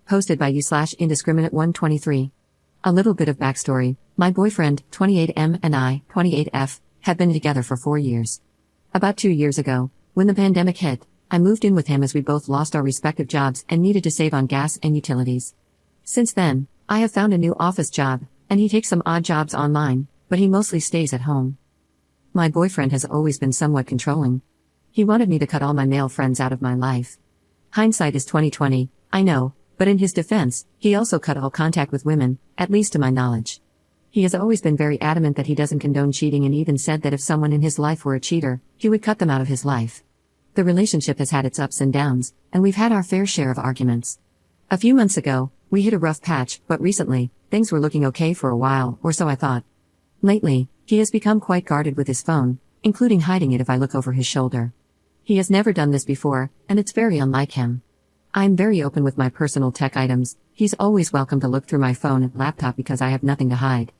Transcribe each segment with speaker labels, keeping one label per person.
Speaker 1: Posted by you/indiscriminate123. A little bit of backstory. My boyfriend, 28M, and I, 28F, had been together for 4 years. About 2 years ago, when the pandemic hit, I moved in with him as we both lost our respective jobs and needed to save on gas and utilities. Since then, I have found a new office job, and he takes some odd jobs online, but he mostly stays at home. My boyfriend has always been somewhat controlling. He wanted me to cut all my male friends out of my life. Hindsight is 20/20, I know, but in his defense, he also cut all contact with women, at least to my knowledge. He has always been very adamant that he doesn't condone cheating and even said that if someone in his life were a cheater, he would cut them out of his life. The relationship has had its ups and downs, and we've had our fair share of arguments. A few months ago, we hit a rough patch, but recently, things were looking okay for a while, or so I thought. Lately, he has become quite guarded with his phone, including hiding it if I look over his shoulder. He has never done this before, and it's very unlike him. I'm very open with my personal tech items. He's always welcome to look through my phone and laptop because I have nothing to hide.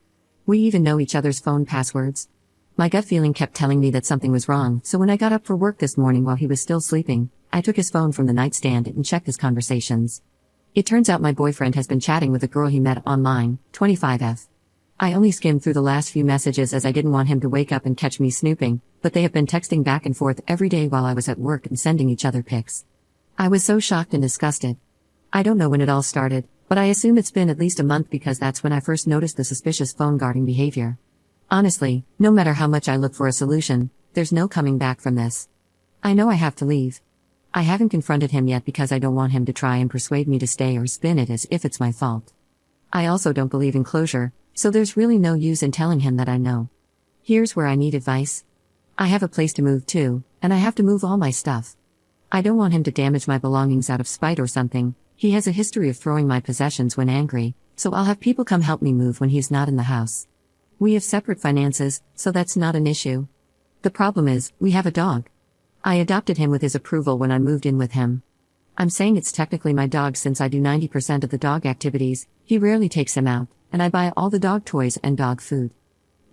Speaker 1: We even know each other's phone passwords. My gut feeling kept telling me that something was wrong, so when I got up for work this morning while he was still sleeping, I took his phone from the nightstand and checked his conversations. It turns out my boyfriend has been chatting with a girl he met online, 25F. I only skimmed through the last few messages as I didn't want him to wake up and catch me snooping, but they have been texting back and forth every day while I was at work and sending each other pics. I was so shocked and disgusted. I don't know when it all started, but I assume it's been at least a month because that's when I first noticed the suspicious phone guarding behavior. Honestly, no matter how much I look for a solution, there's no coming back from this. I know I have to leave. I haven't confronted him yet because I don't want him to try and persuade me to stay or spin it as if it's my fault. I also don't believe in closure, so there's really no use in telling him that I know. Here's where I need advice. I have a place to move to, and I have to move all my stuff. I don't want him to damage my belongings out of spite or something. He has a history of throwing my possessions when angry, so I'll have people come help me move when he's not in the house. We have separate finances, so that's not an issue. The problem is, we have a dog. I adopted him with his approval when I moved in with him. I'm saying it's technically my dog since I do 90% of the dog activities. He rarely takes him out, and I buy all the dog toys and dog food.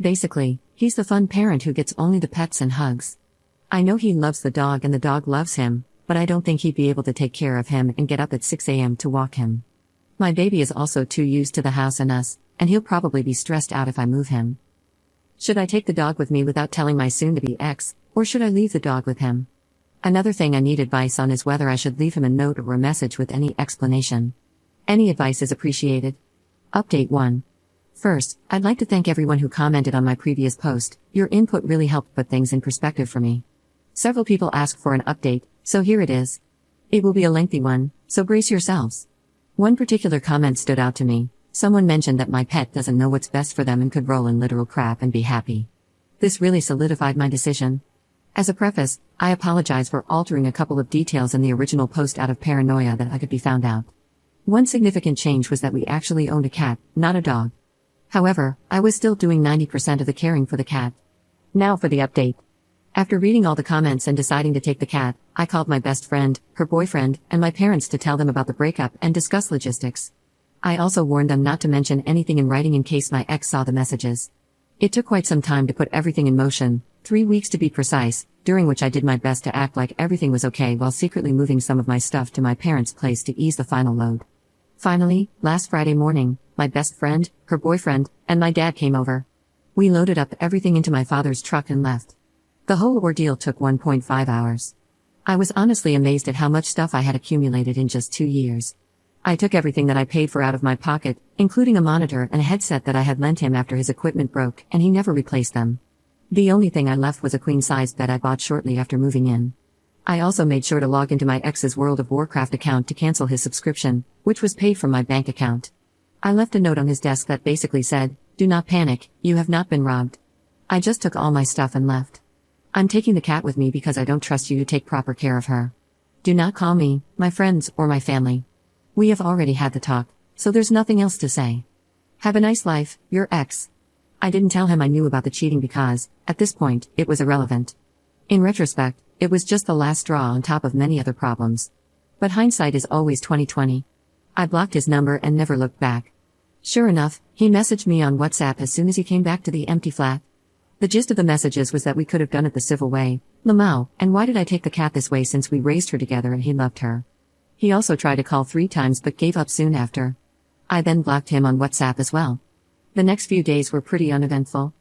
Speaker 1: Basically, he's the fun parent who gets only the pets and hugs. I know he loves the dog and the dog loves him, but I don't think he'd be able to take care of him and get up at 6 a.m. to walk him. My baby is also too used to the house and us, and he'll probably be stressed out if I move him. Should I take the dog with me without telling my soon-to-be ex, or should I leave the dog with him? Another thing I need advice on is whether I should leave him a note or a message with any explanation. Any advice is appreciated. Update 1. First, I'd like to thank everyone who commented on my previous post. Your input really helped put things in perspective for me. Several people asked for an update, so here it is. It will be a lengthy one, so brace yourselves. One particular comment stood out to me. Someone mentioned that my pet doesn't know what's best for them and could roll in literal crap and be happy. This really solidified my decision. As a preface, I apologize for altering a couple of details in the original post out of paranoia that I could be found out. One significant change was that we actually owned a cat, not a dog. However, I was still doing 90% of the caring for the cat. Now for the update. After reading all the comments and deciding to take the cat, I called my best friend, her boyfriend, and my parents to tell them about the breakup and discuss logistics. I also warned them not to mention anything in writing in case my ex saw the messages. It took quite some time to put everything in motion, 3 weeks to be precise, during which I did my best to act like everything was okay while secretly moving some of my stuff to my parents' place to ease the final load. Finally, last Friday morning, my best friend, her boyfriend, and my dad came over. We loaded up everything into my father's truck and left. The whole ordeal took 1.5 hours. I was honestly amazed at how much stuff I had accumulated in just 2 years. I took everything that I paid for out of my pocket, including a monitor and a headset that I had lent him after his equipment broke, and he never replaced them. The only thing I left was a queen-sized bed I bought shortly after moving in. I also made sure to log into my ex's World of Warcraft account to cancel his subscription, which was paid from my bank account. I left a note on his desk that basically said, "Do not panic, you have not been robbed." I just took all my stuff and left. I'm taking the cat with me because I don't trust you to take proper care of her. Do not call me, my friends, or my family. We have already had the talk, so there's nothing else to say. Have a nice life, your ex. I didn't tell him I knew about the cheating because, at this point, it was irrelevant. In retrospect, it was just the last straw on top of many other problems. But hindsight is always 20/20. I blocked his number and never looked back. Sure enough, he messaged me on WhatsApp as soon as he came back to the empty flat. The gist of the messages was that we could have done it the civil way, Lamau, and why did I take the cat this way since we raised her together and he loved her. He also tried to call 3 times but gave up soon after. I then blocked him on WhatsApp as well. The next few days were pretty uneventful.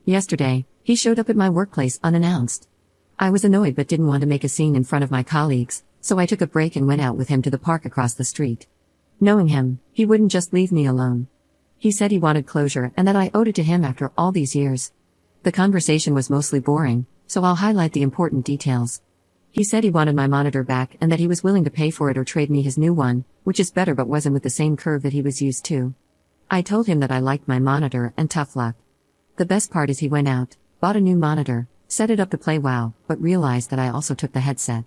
Speaker 1: Yesterday, he showed up at my workplace unannounced. I was annoyed but didn't want to make a scene in front of my colleagues, so I took a break and went out with him to the park across the street. Knowing him, he wouldn't just leave me alone. He said he wanted closure and that I owed it to him after all these years. The conversation was mostly boring, so I'll highlight the important details. He said he wanted my monitor back and that he was willing to pay for it or trade me his new one, which is better but wasn't with the same curve that he was used to. I told him that I liked my monitor and tough luck. The best part is he went out, bought a new monitor, set it up to play WoW, but realized that I also took the headset.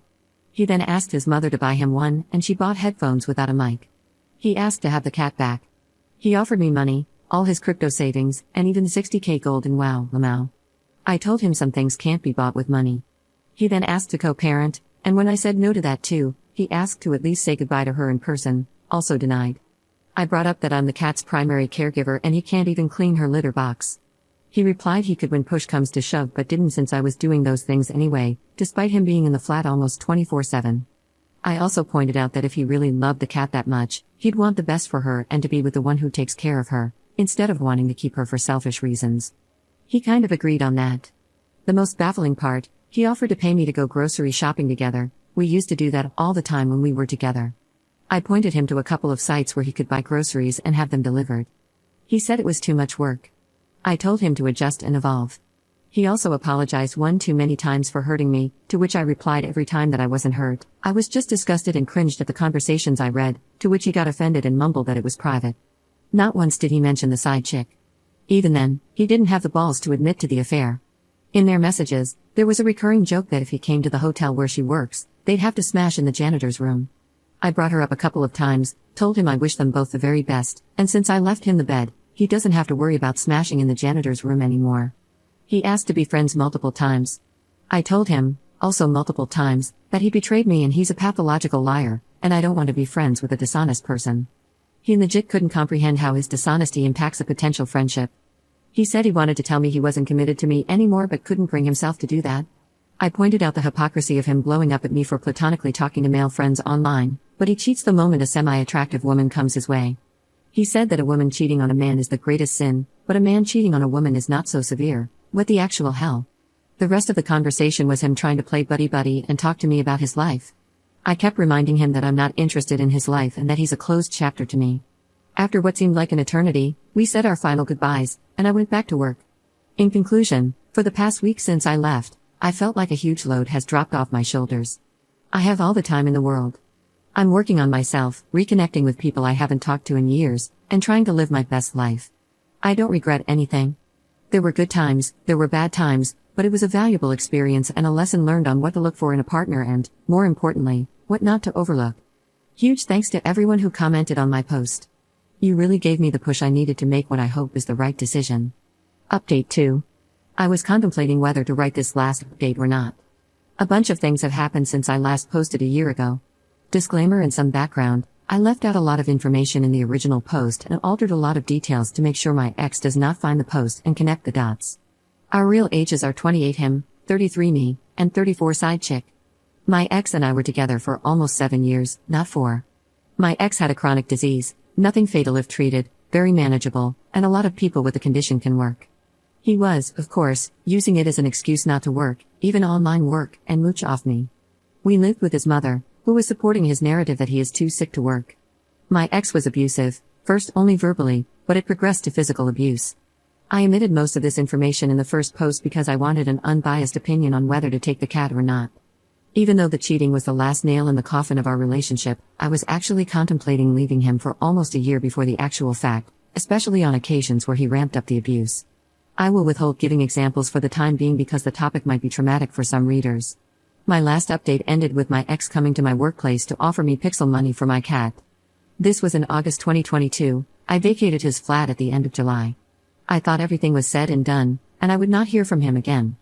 Speaker 1: He then asked his mother to buy him one and she bought headphones without a mic. He asked to have the cat back. He offered me money, all his crypto savings, and even 60k gold in WoW, Lamau. I told him some things can't be bought with money. He then asked to co-parent, and when I said no to that too, he asked to at least say goodbye to her in person, also denied. I brought up that I'm the cat's primary caregiver and he can't even clean her litter box. He replied he could when push comes to shove but didn't since I was doing those things anyway, despite him being in the flat almost 24/7. I also pointed out that if he really loved the cat that much, he'd want the best for her and to be with the one who takes care of her, instead of wanting to keep her for selfish reasons. He kind of agreed on that. The most baffling part, he offered to pay me to go grocery shopping together. We used to do that all the time when we were together. I pointed him to a couple of sites where he could buy groceries and have them delivered. He said it was too much work. I told him to adjust and evolve. He also apologized one too many times for hurting me, to which I replied every time that I wasn't hurt. I was just disgusted and cringed at the conversations I read, to which he got offended and mumbled that it was private. Not once did he mention the side chick. Even then, he didn't have the balls to admit to the affair. In their messages, there was a recurring joke that if he came to the hotel where she works, they'd have to smash in the janitor's room. I brought her up a couple of times, told him I wish them both the very best, and since I left him the bed, he doesn't have to worry about smashing in the janitor's room anymore. He asked to be friends multiple times. I told him, also multiple times, that he betrayed me and he's a pathological liar, and I don't want to be friends with a dishonest person. He legit couldn't comprehend how his dishonesty impacts a potential friendship. He said he wanted to tell me he wasn't committed to me anymore but couldn't bring himself to do that. I pointed out the hypocrisy of him blowing up at me for platonically talking to male friends online, but he cheats the moment a semi-attractive woman comes his way. He said that a woman cheating on a man is the greatest sin, but a man cheating on a woman is not so severe. What the actual hell? The rest of the conversation was him trying to play buddy-buddy and talk to me about his life. I kept reminding him that I'm not interested in his life and that he's a closed chapter to me. After what seemed like an eternity, we said our final goodbyes, and I went back to work. In conclusion, for the past week since I left, I felt like a huge load has dropped off my shoulders. I have all the time in the world. I'm working on myself, reconnecting with people I haven't talked to in years, and trying to live my best life. I don't regret anything. There were good times, there were bad times, but it was a valuable experience and a lesson learned on what to look for in a partner and, more importantly, what not to overlook. Huge thanks to everyone who commented on my post. You really gave me the push I needed to make what I hope is the right decision. Update 2. I was contemplating whether to write this last update or not. A bunch of things have happened since I last posted a year ago. Disclaimer and some background, I left out a lot of information in the original post and altered a lot of details to make sure my ex does not find the post and connect the dots. Our real ages are 28 him, 33 me, and 34 side chick. My ex and I were together for almost 7 years, not 4. My ex had a chronic disease, nothing fatal if treated, very manageable, and a lot of people with the condition can work. He was, of course, using it as an excuse not to work, even online work, and mooch off me. We lived with his mother, who was supporting his narrative that he is too sick to work. My ex was abusive, first only verbally, but it progressed to physical abuse. I omitted most of this information in the first post because I wanted an unbiased opinion on whether to take the cat or not. Even though the cheating was the last nail in the coffin of our relationship, I was actually contemplating leaving him for almost a year before the actual fact, especially on occasions where he ramped up the abuse. I will withhold giving examples for the time being because the topic might be traumatic for some readers. My last update ended with my ex coming to my workplace to offer me pixel money for my cat. This was in August 2022, I vacated his flat at the end of July. I thought everything was said and done, and I would not hear from him again.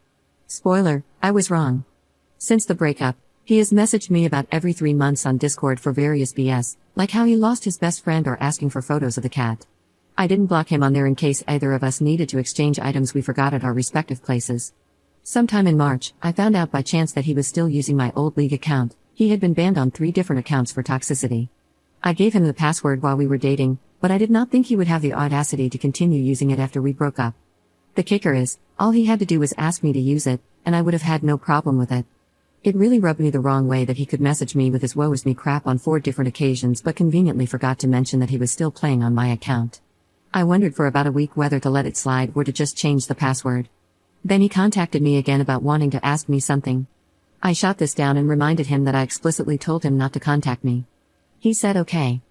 Speaker 1: Spoiler, I was wrong. Since the breakup, he has messaged me about every 3 months on Discord for various BS, like how he lost his best friend or asking for photos of the cat. I didn't block him on there in case either of us needed to exchange items we forgot at our respective places. Sometime in March, I found out by chance that he was still using my old League account, He had been banned on 3 different accounts for toxicity. I gave him the password while we were dating, but I did not think he would have the audacity to continue using it after we broke up. The kicker is, all he had to do was ask me to use it, and I would have had no problem with it. It really rubbed me the wrong way that he could message me with his woe is me crap on 4 different occasions but conveniently forgot to mention that he was still playing on my account. I wondered for about a week whether to let it slide or to just change the password. Then he contacted me again about wanting to ask me something. I shot this down and reminded him that I explicitly told him not to contact me. He said okay.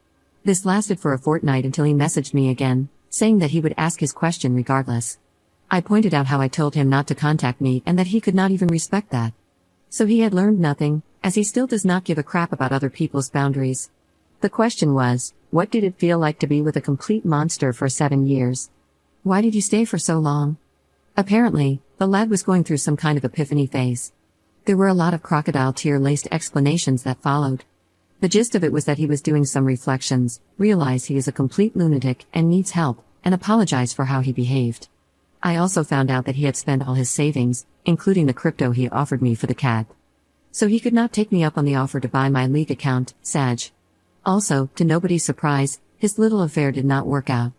Speaker 1: This lasted for a fortnight until he messaged me again, saying that he would ask his question regardless. I pointed out how I told him not to contact me and that he could not even respect that. So he had learned nothing, as he still does not give a crap about other people's boundaries. The question was, what did it feel like to be with a complete monster for 7 years? Why did you stay for so long? Apparently, the lad was going through some kind of epiphany phase. There were a lot of crocodile tear-laced explanations that followed. The gist of it was that he was doing some reflections, realized he is a complete lunatic and needs help, and apologized for how he behaved. I also found out that he had spent all his savings, including the crypto he offered me for the cat. So he could not take me up on the offer to buy my league account, Sag. Also, to nobody's surprise, his little affair did not work out.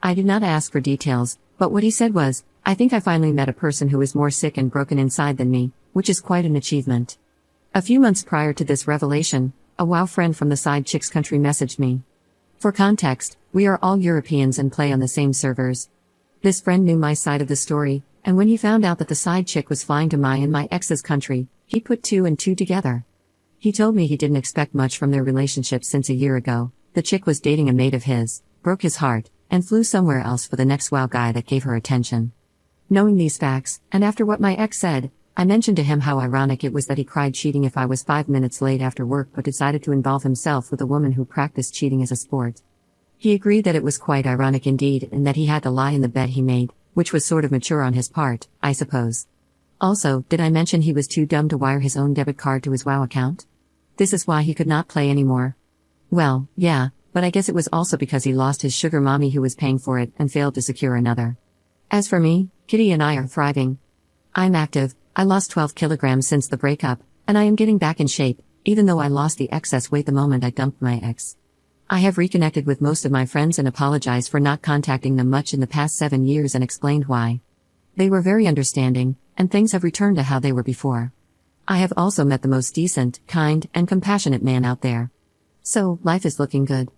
Speaker 1: I did not ask for details, but what he said was, I think I finally met a person who is more sick and broken inside than me, which is quite an achievement. A few months prior to this revelation, a WoW friend from the Side Chicks country messaged me. For context, we are all Europeans and play on the same servers. This friend knew my side of the story, and when he found out that the side chick was flying to my and my ex's country, he put 2 and 2 together. He told me he didn't expect much from their relationship since a year ago. The chick was dating a mate of his, broke his heart, and flew somewhere else for the next WoW guy that gave her attention. Knowing these facts, and after what my ex said, I mentioned to him how ironic it was that he cried cheating if I was 5 minutes late after work but decided to involve himself with a woman who practiced cheating as a sport. He agreed that it was quite ironic indeed and that he had to lie in the bed he made, which was sort of mature on his part, I suppose. Also, did I mention he was too dumb to wire his own debit card to his WoW account? This is why he could not play anymore. Well, yeah, but I guess it was also because he lost his sugar mommy who was paying for it and failed to secure another. As for me, Kitty and I are thriving. I'm active. I lost 12 kilograms since the breakup, and I am getting back in shape, even though I lost the excess weight the moment I dumped my ex. I have reconnected with most of my friends and apologized for not contacting them much in the past 7 years and explained why. They were very understanding, and things have returned to how they were before. I have also met the most decent, kind, and compassionate man out there. So, life is looking good.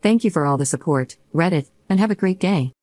Speaker 1: Thank you for all the support, Reddit, and have a great day.